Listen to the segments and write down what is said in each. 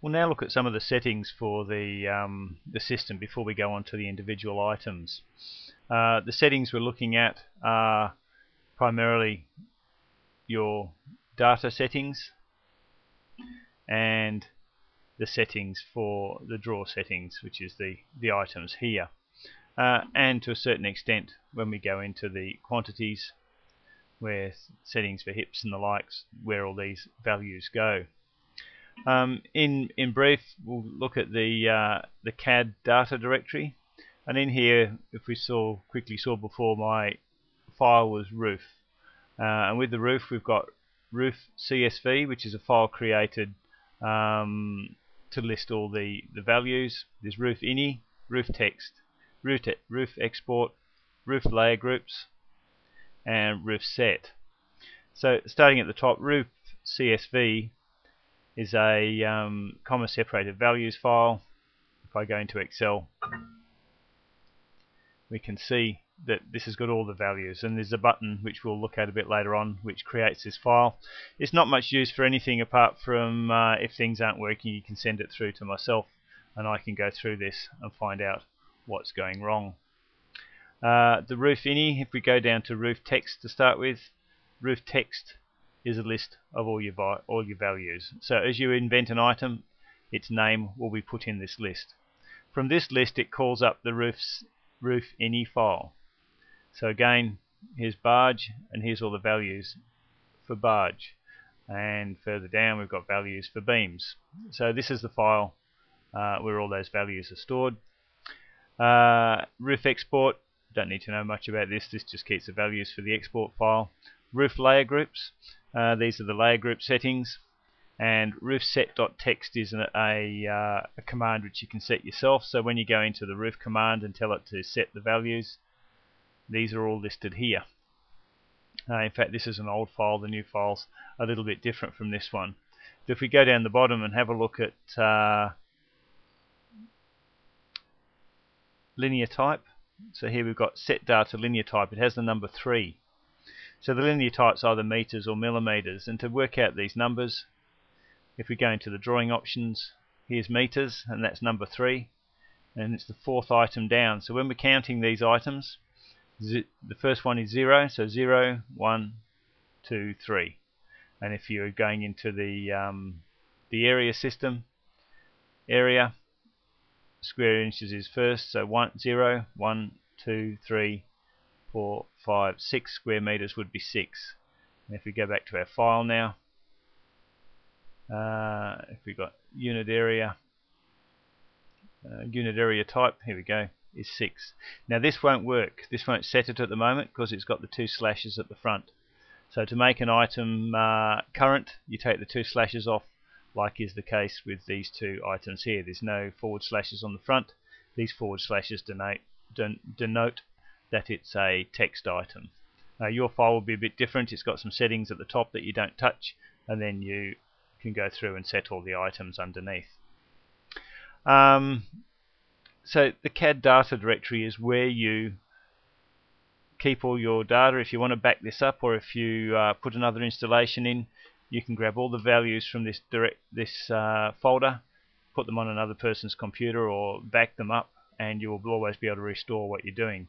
We'll now look at some of the settings for the system before we go on to the individual items. The settings we're looking at are primarily your data settings and the settings for the drawer settings, which is the items here. And to a certain extent, when we go into the quantities, where settings for hips and the likes, where all these values go. In brief, we'll look at the CAD data directory, and in here, if we quickly saw before, my file was roof, and with the roof we've got roof CSV, which is a file created to list all the values. There's roof ini, roof text, roof export, roof layer groups, and roof set. So starting at the top, roof CSV is a comma separated values file. If I go into Excel, we can see that this has got all the values, and there's a button which we'll look at a bit later on which creates this file. It's not much use for anything apart from if things aren't working, you can send it through to myself and I can go through this and find out what's going wrong. The roof ini, if we go down to roof text to start with, roof text is a list of all your values. So as you invent an item, its name will be put in this list. From this list it calls up the roof ini file. So again, here's barge, and here's all the values for barge, and further down we've got values for beams. So this is the file where all those values are stored. Roof export, don't need to know much about this, this just keeps the values for the export file. Roof layer groups, these are the layer group settings, and roofset.txt is a command which you can set yourself. So when you go into the roof command and tell it to set the values, these are all listed here. In fact, this is an old file, the new file's a little bit different from this one. But if we go down the bottom and have a look at linear type, so here we've got set data linear type, it has the number 3. So the linear type's either meters or millimeters, and to work out these numbers, if we go into the drawing options, here's meters, and that's number 3, and it's the 4th item down. So when we're counting these items, the first one is 0, so 0, 1, 2, 3. And if you're going into the area system, area, square inches is first, so 0, 1, 2, 3, 4, 5, 6 square meters would be 6. And if we go back to our file now, if we got unit area type, here we go, is 6. Now this won't work, this won't set it at the moment because it's got the 2 slashes at the front. So to make an item current, you take the 2 slashes off, like is the case with these 2 items here. There's no forward slashes on the front. These forward slashes denote that it's a text item. Your file will be a bit different. It's got some settings at the top that you don't touch, and then you can go through and set all the items underneath. So the CAD data directory is where you keep all your data. If you want to back this up, or if you put another installation in, you can grab all the values from this folder, put them on another person's computer or back them up, and you will always be able to restore what you're doing.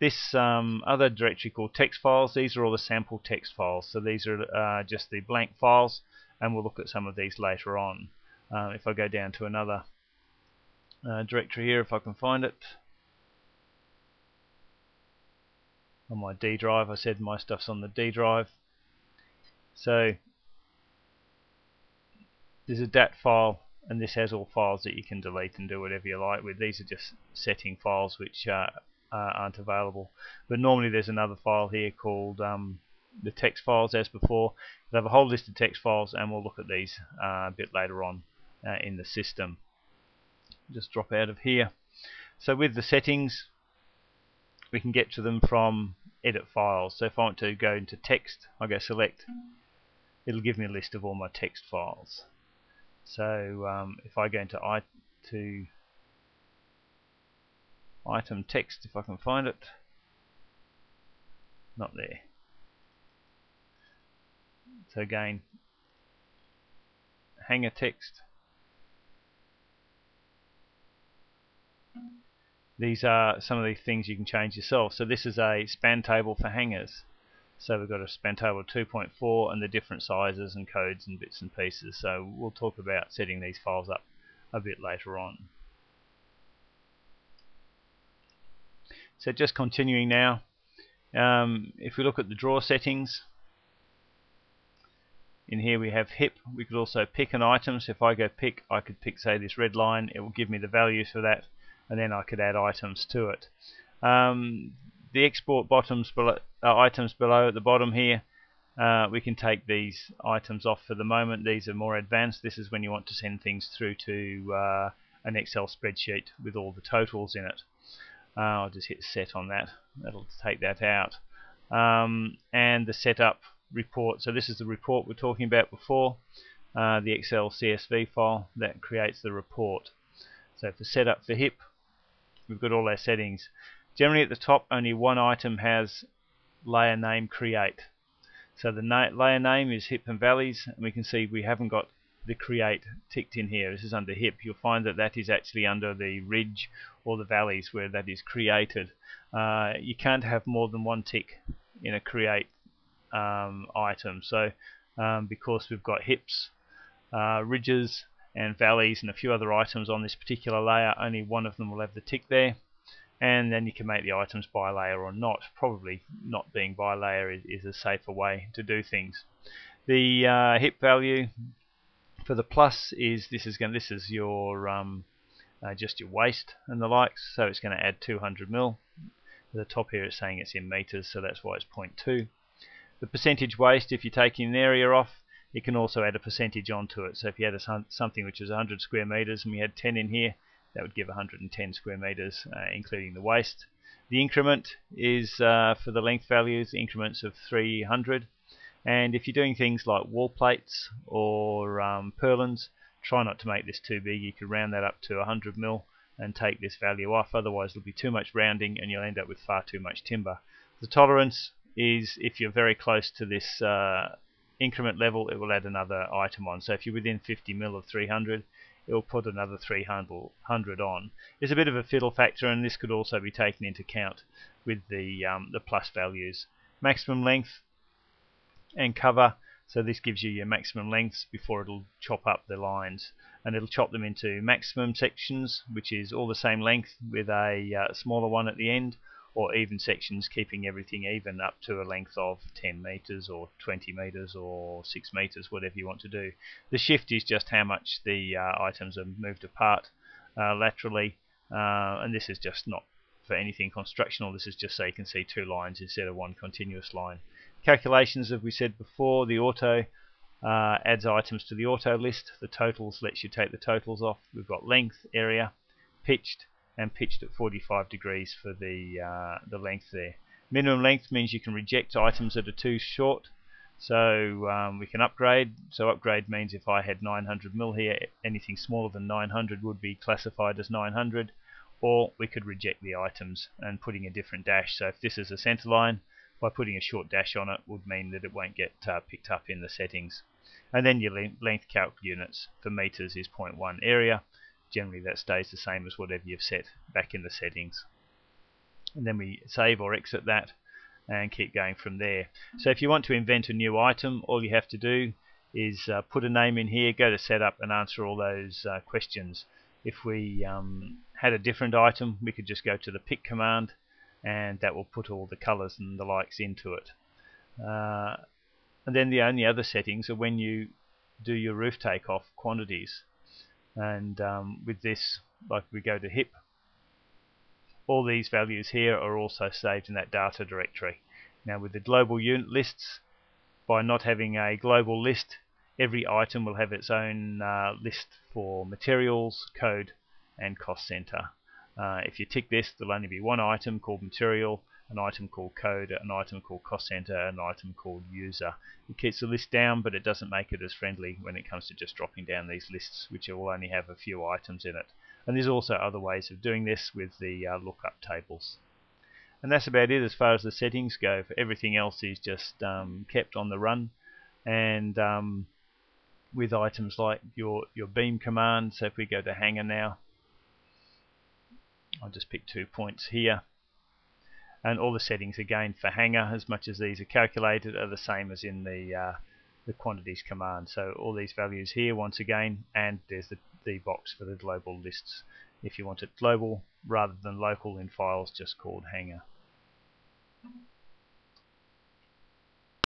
This other directory called text files, these are all the sample text files. So these are just the blank files, and we'll look at some of these later on. If I go down to another directory here, if I can find it, on my D drive, I said my stuff's on the D drive. So there's a DAT file, and this has all files that you can delete and do whatever you like with. These are just setting files which aren't available. But normally there's another file here called the text files, as before. We'll have a whole list of text files, and we'll look at these a bit later on in the system. Just drop out of here. So with the settings, we can get to them from edit files. So if I want to go into text, I go select, it'll give me a list of all my text files. So if I go into item text, if I can find it, not there. So again, hanger text, These are some of the things you can change yourself. So this is a span table for hangers. So we've got a span table 2.4 and the different sizes and codes and bits and pieces. So we'll talk about setting these files up a bit later on. So just continuing now, if we look at the drawer settings, in here we have hip. We could also pick an item. So if I go pick, I could pick, say, this red line. It will give me the values for that, and then I could add items to it. The export items below at the bottom here, we can take these items off for the moment. These are more advanced. This is when you want to send things through to an Excel spreadsheet with all the totals in it. I'll just hit set on that. That'll take that out. And the setup report. So this is the report we're talking about before. The Excel CSV file that creates the report. So for setup for HIP, we've got all our settings. Generally at the top, only one item has layer name create. So the layer name is HIP and valleys, and we can see we haven't got the create ticked in here. This is under HIP. You'll find that that is actually under the ridge or the valleys where that is created. You can't have more than one tick in a create item. So because we've got hips, ridges and valleys and a few other items on this particular layer, only one of them will have the tick there. And then you can make the items by layer or not. Probably not being by layer is a safer way to do things. The hip value for the plus is this is your just your waist and the likes. So it's going to add 200 mil. At the top here it's saying it's in meters, so that's why it's 0.2. The percentage waste, if you're taking an area off, it can also add a percentage onto it. So if you had something which is 100 square meters and we had 10 in here, that would give 110 square meters, including the waste. The increment is for the length values, increments of 300. And if you're doing things like wall plates or purlins, try not to make this too big. You could round that up to 100 mil and take this value off. Otherwise, there'll be too much rounding and you'll end up with far too much timber. The tolerance is if you're very close to this increment level, it will add another item on. So if you're within 50 mil of 300, it will put another 300 on. It's a bit of a fiddle factor, and this could also be taken into account with the plus values. Maximum length and cover. So this gives you your maximum lengths before it'll chop up the lines, and it'll chop them into maximum sections, which is all the same length with a smaller one at the end, or even sections, keeping everything even up to a length of 10 meters or 20 meters or 6 meters, whatever you want to do. The shift is just how much the items are moved apart laterally, and this is just not for anything constructional. This is just so you can see two lines instead of one continuous line. Calculations, as we said before, the auto adds items to the auto list. The totals lets you take the totals off. We've got length, area, pitched, and pitched at 45 degrees for the length there. Minimum length means you can reject items that are too short. So we can upgrade. So upgrade means if I had 900 mil here, anything smaller than 900 would be classified as 900. Or we could reject the items and putting a different dash. So if this is a center line, by putting a short dash on it would mean that it won't get picked up in the settings. And then your length calc units for meters is 0.1 area. Generally that stays the same as whatever you've set back in the settings. And then we save or exit that and keep going from there. So if you want to invent a new item, all you have to do is put a name in here, go to setup and answer all those questions. If we had a different item, we could just go to the pick command, and that will put all the colors and the likes into it. And then the only other settings are when you do your roof takeoff quantities. And with this, like we go to HIP, all these values here are also saved in that data directory. Now with the global unit lists, by not having a global list, every item will have its own list for materials, code, and cost center. If you tick this, there'll only be one item called material, an item called code, an item called cost center, and an item called user. It keeps the list down, but it doesn't make it as friendly when it comes to just dropping down these lists, which will only have a few items in it. And there's also other ways of doing this with the lookup tables. And that's about it as far as the settings go. For everything else is just kept on the run, and with items like your beam command. So if we go to hanger now, I'll just pick 2 points here. And all the settings again for hanger, as much as these are calculated, are the same as in the quantities command. So all these values here once again, and there's the box for the global lists if you want it global rather than local in files, just called hanger.